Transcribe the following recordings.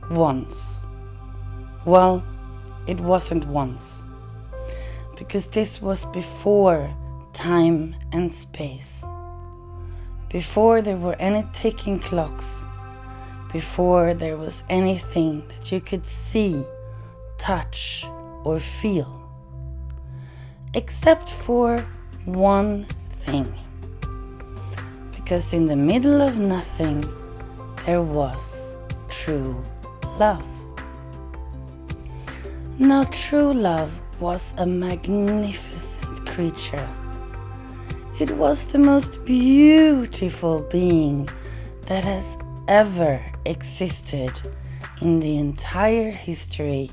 once. Well, it wasn't once, because this was before time and space, before there were any ticking clocks, before there was anything that you could see, touch, or feel, except for one thing. Because in the middle of nothing, there was true love. Now, true love was a magnificent creature. It was the most beautiful being that has ever existed in the entire history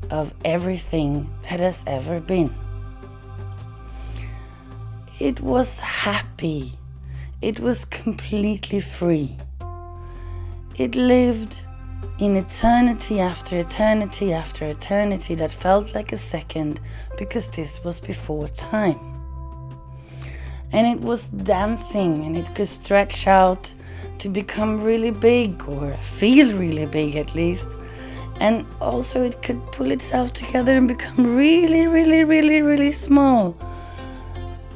of everything that has ever been. It was happy. It was completely free. It lived in eternity after eternity after eternity that felt like a second, because this was before time. And it was dancing, and it could stretch out to become really big, or feel really big at least. And also it could pull itself together and become really, really, really, really small.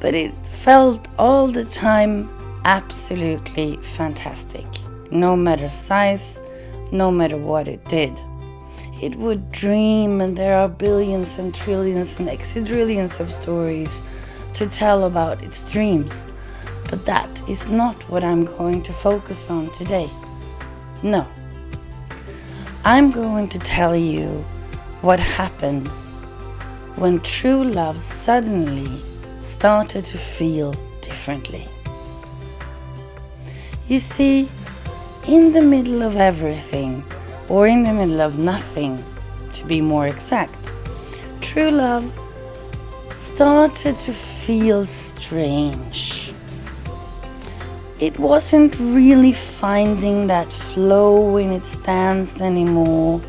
But it felt all the time absolutely fantastic. No matter size, no matter what it did. It would dream, and there are billions and trillions and exadrillions of stories to tell about its dreams. But that is not what I'm going to focus on today. No. I'm going to tell you what happened when true love suddenly started to feel differently. You see, in the middle of everything, or in the middle of nothing, to be more exact, true love started to feel strange. It wasn't really finding that flow in its dance anymore,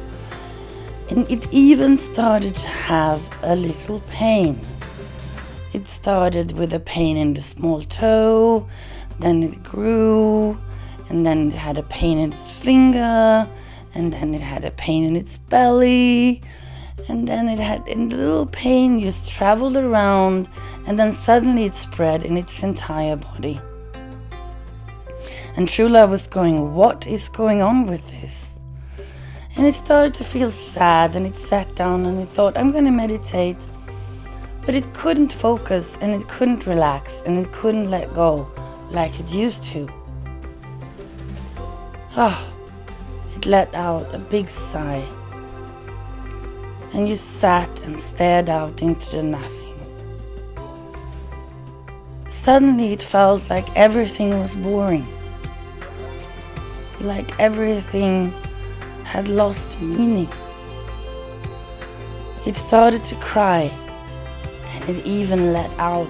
and it even started to have a little pain. It started with a pain in the small toe, then it grew, and then it had a pain in its finger, and then it had a pain in its belly, and then it had a little pain just traveled around, and then suddenly it spread in its entire body. And true love was going, what is going on with this? And it started to feel sad, and it sat down and it thought, I'm going to meditate. But it couldn't focus, and it couldn't relax, and it couldn't let go like it used to. It let out a big sigh, and you sat and stared out into the nothing. Suddenly it felt like everything was boring, like everything had lost meaning. It started to cry, and it even let out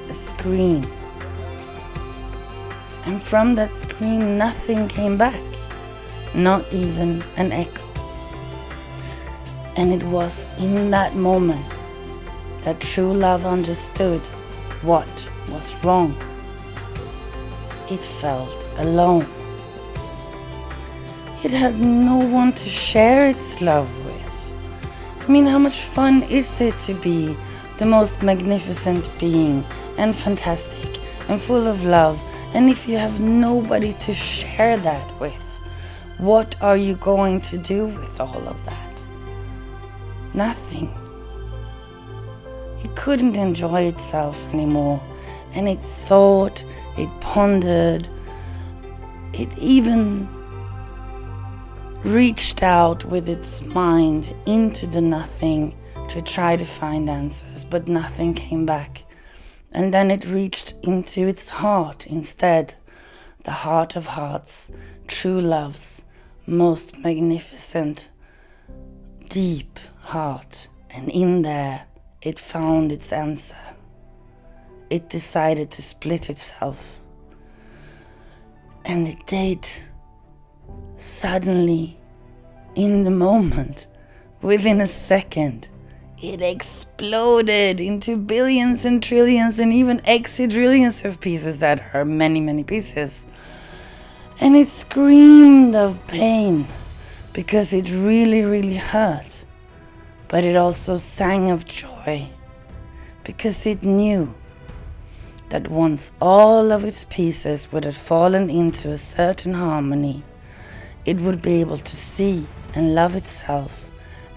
a scream. And from that scream, nothing came back, not even an echo. And it was in that moment that true love understood what was wrong. It felt alone. It had no one to share its love with. I mean, how much fun is it to be the most magnificent being and fantastic and full of love? And if you have nobody to share that with, what are you going to do with all of that? Nothing. It couldn't enjoy itself anymore, and it thought, it pondered, it even reached out with its mind into the nothing to try to find answers, but nothing came back. And then it reached into its heart instead, the heart of hearts, true love's most magnificent, deep heart. And in there, it found its answer. It decided to split itself. And it did. Suddenly, in the moment, within a second, it exploded into billions and trillions and even exadrillions of pieces that are many, many pieces. And it screamed of pain, because it really, really hurt. But it also sang of joy, because it knew that once all of its pieces would have fallen into a certain harmony, it would be able to see and love itself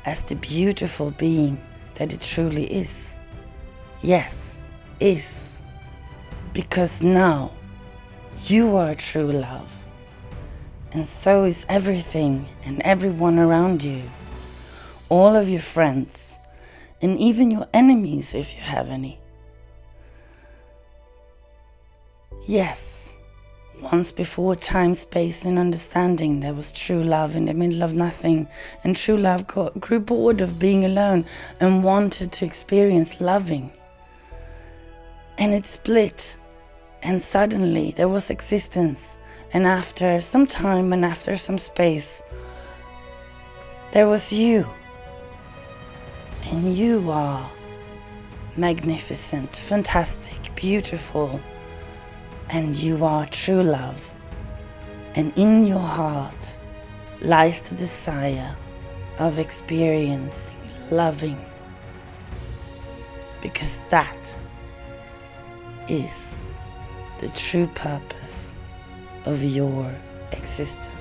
as the beautiful being that it truly is. Yes, is. Because now you are true love. And so is everything and everyone around you. All of your friends, and even your enemies if you have any. Yes, once before time, space and understanding there was true love in the middle of nothing, and true love grew bored of being alone and wanted to experience loving. And it split, and suddenly there was existence, and after some time and after some space, there was you. And you are magnificent, fantastic, beautiful, and you are true love. And in your heart lies the desire of experiencing loving, because that is the true purpose of your existence.